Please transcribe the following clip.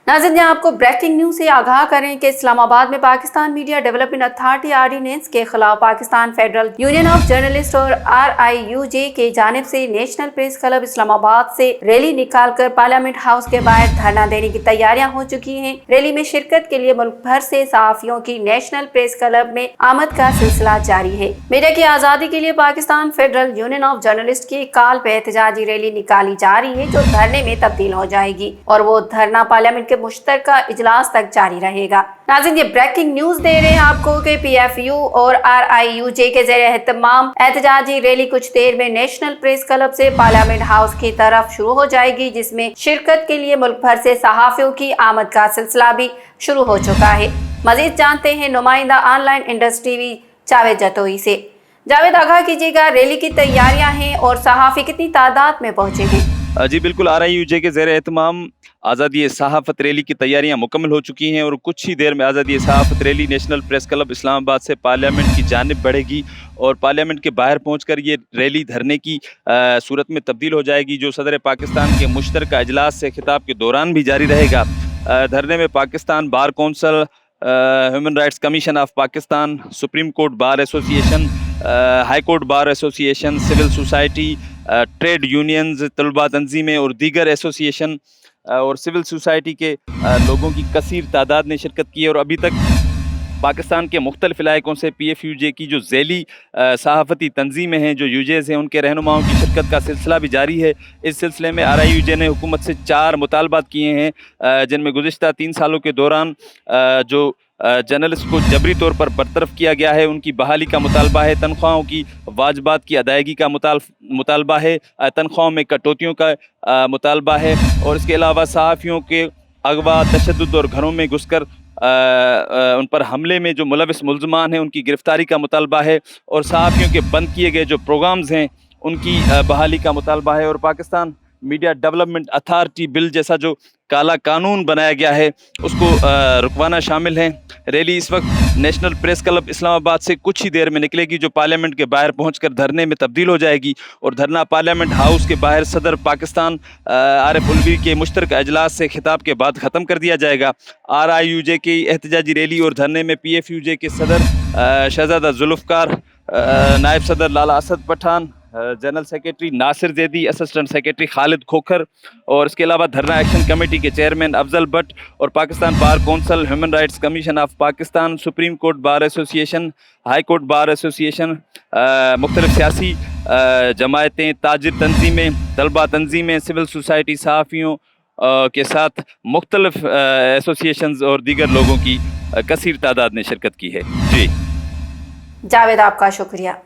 नाज़रीन, यहाँ आपको ब्रेकिंग न्यूज़ से आगाह करें कि इस्लामाबाद में Pakistan media development authority ordinance के खिलाफ Pakistan federal union of journalist और RIUJ के जानिब से नेशनल प्रेस क्लब इस्लामाबाद से रैली निकालकर पार्लियामेंट हाउस के बाहर धरना देने की तैयारियां हो चुकी हैं। रैली में शिरकत के लिए मुल्क भर से सहाफियों की नेशनल प्रेस क्लब में आमद का सिलसिला जारी है। मीडिया की आज़ादी के लिए Pakistan federal union of journalist की कॉल पे एहतजाजी रैली निकाली जा रही है, जो धरने में तब्दील हो जाएगी और वो धरना पार्लियामेंट मुश्तरका इजलास तक जारी रहेगा। नाज़रीन, ये ब्रेकिंग न्यूज दे रहे हैं आपको कि PFU और RIUJ के ज़रिए एहतमाम एहतजाजी रैली कुछ देर में नेशनल प्रेस क्लब से पार्लियामेंट हाउस की तरफ शुरू हो जाएगी, जिसमें शिरकत के लिए मुल्क भर से सहाफियों की आमद का सिलसिला भी शुरू हो चुका है। मजीद जानते हैं नुमाइंदा online industry TV Javed Jatoi से। जावेद, आगाह कीजिएगा, रैली की तैयारियां हैं और सहाफी कितनी तादाद में पहुंचे हैं? जी बिल्कुल, RIUJ के ज़ेर एहतमाम आज़ादी सहाफ़त रैली की तैयारियां मुकम्मल हो चुकी हैं और कुछ ही देर में आज़ादी सहाफ़त rally national press club Islamabad से पार्लियामेंट की जानिब बढ़ेगी और पार्लियामेंट के बाहर पहुंचकर ये रैली धरने की सूरत में तब्दील हो जाएगी, जो सदर पाकिस्तान के मुश्तरका इजलास से खिताब के दौरान भी जारी रहेगा। धरने में Pakistan bar council, human rights commission of Pakistan, supreme court bar association, high court bar association, civil society, trade unions, तलबा तंजीमें और दीगर एसोसिएशन और सिविल सोसाइटी के लोगों की कसीर तादाद ने शिरकत की है। और अभी तक पाकिस्तान के मुख्तलिफ इलाकों से PFUJ की जो झैली सहाफ़ती तंजीमें हैं, जो UJs हैं, उनके रहनुमाओं की शिरकत का सिलसिला भी जारी है। इस सिलसिले में RIUJ ने हुकूमत से 4 मुतालबात किए हैं, जिनमें गुज़िश्ता 3 सालों के दौरान जो जर्नलिस्ट को जबरी तौर पर बरतरफ किया गया है, उनकी बहाली का मुतालबा है, तनख्वाहों की वाजबात की अदायगी का मुतालबा है, तनख्वाहों में कटौतियों का मुतालबा है और इसके अलावा सहाफ़ियों के अगवा, तशद्दुद और घरों में घुसकर उन पर हमले में जो मुलविस मुल्ज़मान हैं उनकी गिरफ़्तारी का मुतालबा है और सहाफ़ियों के बंद किए गए जो प्रोग्राम्स हैं उनकी बहाली का मुतालबा है। और Pakistan media development authority bill जैसा जो काला कानून बनाया गया है उसको रुकवाना शामिल है। रैली इस वक्त नेशनल प्रेस क्लब इस्लामाबाद से कुछ ही देर में निकलेगी, जो पार्लियामेंट के बाहर पहुंचकर धरने में तब्दील हो जाएगी और धरना पार्लियामेंट हाउस के बाहर सदर पाकिस्तान आरिफ उलवी के मुश्तरका इजलास से खिताब के बाद ख़त्म कर दिया जाएगा। RIUJ की एहतजाजी रैली और धरने में PFUJ के सदर शहजादा जुल्फ़कार, नायब सदर Lala Asad Pathan, general secretary Nasir Zaidi, assistant secretary Khalid Khokhar और इसके अलावा धरना एक्शन कमेटी के चेयरमैन अफजल भट्ट और Pakistan bar council, human rights commission of Pakistan, supreme court bar association, high court bar association, मुख्तलिफ सियासी जमायतें, ताजिर तंजीमें, तलबा तंजीमें, सिविल सोसाइटी, सहाफ़ियों के साथ मुख्तलिफ एसोसिएशंस और दीगर लोगों की कसीर तादाद ने शिरकत की है। जी जावेद, आपका शुक्रिया।